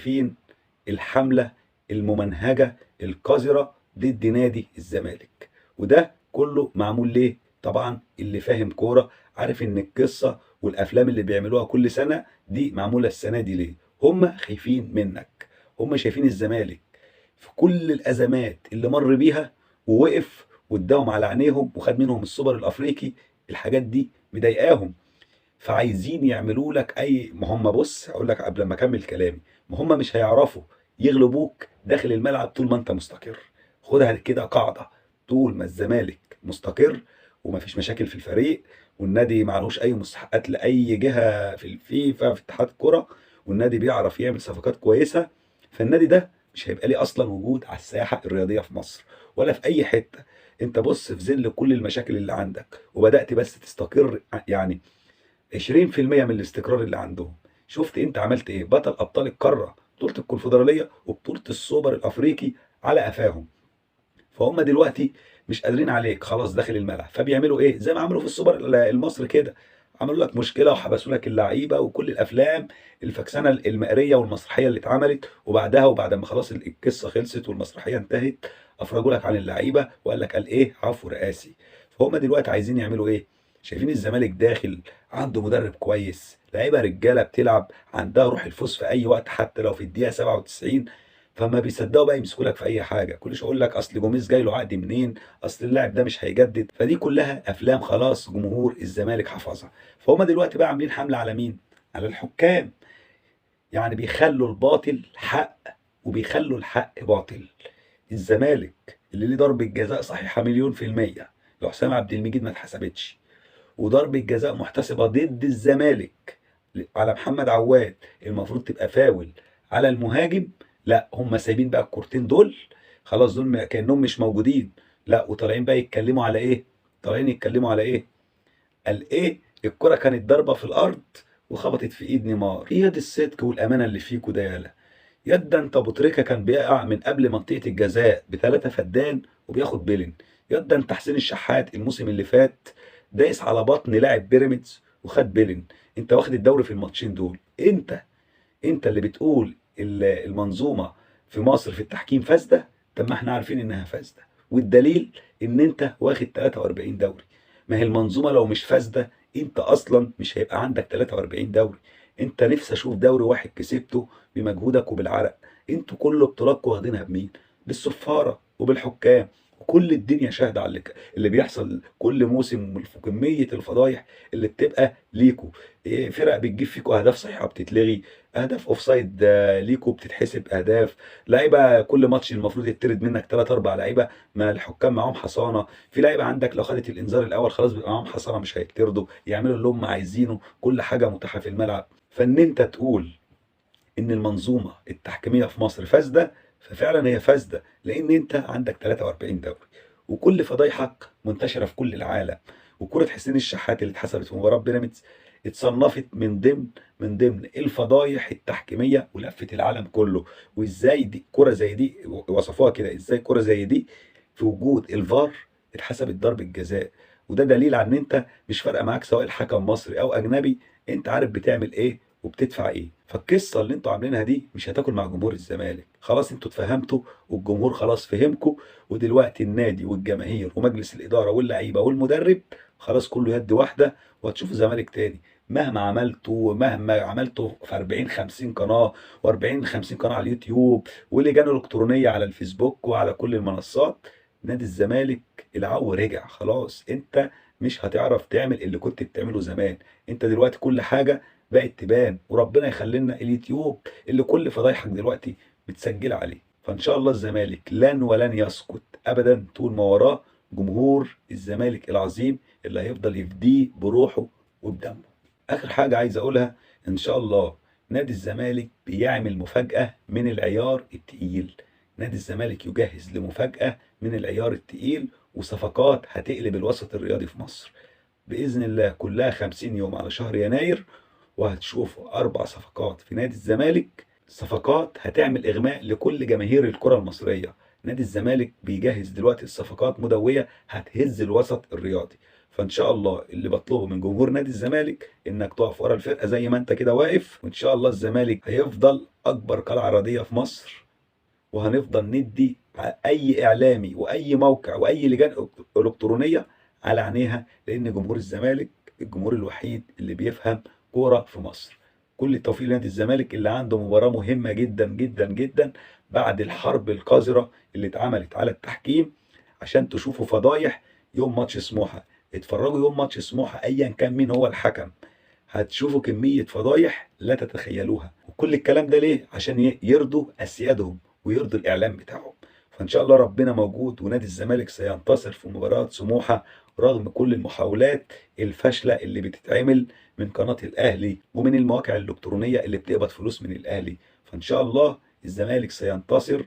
فين الحملة الممنهجة القذرة ضد نادي الزمالك. وده كله معمول ليه؟ طبعا اللي فاهم كورة عارف ان القصة والافلام اللي بيعملوها كل سنة دي معمولة السنة دي ليه؟ هم خايفين منك. هم شايفين الزمالك في كل الازمات اللي مر بيها ووقف واداهم على عينيهم وخد منهم السوبر الافريقي. الحاجات دي مضايقاهم، فعايزين يعملوا لك اي. ما هم بص هقول لك قبل ما اكمل كلامي، ما هم مش هيعرفوا يغلبوك داخل الملعب طول ما انت مستقر. خدها كده قاعده، طول ما الزمالك مستقر ومفيش مشاكل في الفريق، والنادي معلوش اي مستحقات لاي جهه في الفيفا في اتحاد الكره، والنادي بيعرف يعمل صفقات كويسه، فالنادي ده مش هيبقى ليه اصلا وجود على الساحه الرياضيه في مصر ولا في اي حته. انت بص في ظل كل المشاكل اللي عندك وبدات بس تستقر، يعني 20% من الاستقرار اللي عندهم. شفت انت عملت ايه؟ بطل ابطال القاره، بطوله الكونفدراليه وبطوله السوبر الافريقي على قفاهم. فهم دلوقتي مش قادرين عليك خلاص داخل الملعب، فبيعملوا ايه؟ زي ما عملوا في السوبر المصري كده، عملوا لك مشكله وحبسوا لك اللعيبه وكل الافلام الفكسانه المقريه والمسرحيه اللي اتعملت، وبعد ما خلاص القصه خلصت والمسرحيه انتهت افرجوا لك عن اللعيبه وقال لك قال ايه؟ عفو رئاسي. فهم دلوقتي عايزين يعملوا ايه؟ شايفين الزمالك داخل عنده مدرب كويس، لعيبه رجاله بتلعب عندها روح الفوز في اي وقت حتى لو في الدقيقه 97، فما بيصدقوا بقى يمسكوا لك في اي حاجه. كل شويه يقول لك اصل جوميز جاي له عقد منين، اصل اللاعب ده مش هيجدد. فدي كلها افلام خلاص جمهور الزمالك حفظها. فهم دلوقتي بقى عاملين حمله على مين؟ على الحكام. يعني بيخلوا الباطل حق وبيخلوا الحق باطل. الزمالك اللي ليه ضربه جزاء صحيحه مليون في الميه لحسام عبد المجيد ما اتحسبتش، وضربة جزاء محتسبة ضد الزمالك على محمد عواد المفروض تبقى فاول على المهاجم، لا هم سايبين بقى الكورتين دول خلاص، دول كأنهم مش موجودين. لا وطالعين بقى يتكلموا على ايه؟ طالعين يتكلموا على ايه؟ قال ايه؟ الكرة كانت ضربة في الارض وخبطت في ايد نيمار. ايه يد الصدق والامانة اللي فيكوا ده يالا؟ يد انت ابو تريكة كان بيقع من قبل منطقة الجزاء بثلاثة فدان وبياخد بيلين. يد انت حسين الشحات الموسم اللي فات دايس على بطن لاعب بيراميدز وخد بيلين. انت واخد الدوري في الماتشين دول. انت اللي بتقول المنظومه في مصر في التحكيم فاسده. طب ما احنا عارفين انها فاسده، والدليل ان انت واخد 43 دوري. ما هي المنظومه لو مش فاسده انت اصلا مش هيبقى عندك 43 دوري. انت نفسي اشوف دوري واحد كسبته بمجهودك وبالعرق. انتوا كل بطولاتكم واخدينها بمين؟ بالصفاره وبالحكام. وكل الدنيا شاهده على اللي بيحصل كل موسم، كميه الفضايح اللي بتبقى ليكوا. فرق بتجيب فيكوا اهداف صحيحه بتتلغي، اهداف اوفسايد ليكوا بتتحسب اهداف، لعيبه كل ماتش المفروض يطرد منك 3 4 لعيبه ما الحكام معاهم حصانه. في لعيبه عندك لو خدت الانذار الاول خلاص بيبقى معاهم حصانه مش هيطردوا، يعملوا اللي هم عايزينه، كل حاجه متاحه في الملعب. فان انت تقول ان المنظومه التحكيميه في مصر فاسده، ففعلا هي فاسده لان انت عندك 43 دوري وكل فضايحك منتشره في كل العالم. وكره حسين الشحات اللي اتحسبت في مباراه بيراميدز اتصنفت من ضمن الفضايح التحكيميه ولفت العالم كله. وازاي دي كره زي دي وصفوها كده، ازاي كره زي دي في وجود الفار اتحسبت ضربه جزاء؟ وده دليل على ان انت مش فارقه معاك سواء الحكم مصري او اجنبي، انت عارف بتعمل ايه وبتدفع ايه. فالقصه اللي انتوا عاملينها دي مش هتاكل مع جمهور الزمالك. خلاص انتوا اتفهمتوا والجمهور خلاص فهمكم، ودلوقتي النادي والجماهير ومجلس الاداره واللعيبه والمدرب خلاص كله يد واحده، وهتشوفوا زمالك تاني. مهما عملتوا في 40 50 قناه و40 50 قناه على اليوتيوب ولجان الكترونيه على الفيسبوك وعلى كل المنصات، نادي الزمالك العو رجع خلاص. انت مش هتعرف تعمل اللي كنت بتعمله زمان. انت دلوقتي كل حاجه بقت تبان، وربنا يخلينا اليوتيوب اللي كل فضايحك دلوقتي بتسجل عليه. فان شاء الله الزمالك لن ولن يسقط ابدا طول ما وراه جمهور الزمالك العظيم اللي هيفضل يفديه بروحه وبدمه. اخر حاجه عايز اقولها، ان شاء الله نادي الزمالك بيعمل مفاجاه من العيار التقيل. نادي الزمالك يجهز لمفاجاه من العيار التقيل وصفقات هتقلب الوسط الرياضي في مصر باذن الله. كلها 50 يوم على شهر يناير وهتشوفوا 4 صفقات في نادي الزمالك، صفقات هتعمل إغماء لكل جماهير الكرة المصرية. نادي الزمالك بيجهز دلوقتي الصفقات مدوية هتهز الوسط الرياضي. فان شاء الله اللي بطلبه من جمهور نادي الزمالك انك تقف ورا الفرقه زي ما انت كده واقف، وان شاء الله الزمالك هيفضل اكبر قلعه رياضيه في مصر، وهنفضل ندي اي اعلامي واي موقع واي لجان الكترونيه على عينيها، لان جمهور الزمالك الجمهور الوحيد اللي بيفهم كوره في مصر. كل التوفيق لنادي الزمالك اللي عنده مباراه مهمه جدا جدا جدا بعد الحرب القذره اللي اتعملت على التحكيم عشان تشوفوا فضايح يوم ماتش سموحه. اتفرجوا يوم ماتش سموحه ايا كان مين هو الحكم، هتشوفوا كميه فضايح لا تتخيلوها. وكل الكلام ده ليه؟ عشان يرضوا اسيادهم ويرضي الاعلام بتاعهم. فان شاء الله ربنا موجود، ونادي الزمالك سينتصر في مباراة سموحة رغم كل المحاولات الفاشلة اللي بتتعمل من قناة الاهلي ومن المواقع الالكترونية اللي بتقبض فلوس من الاهلي. فان شاء الله الزمالك سينتصر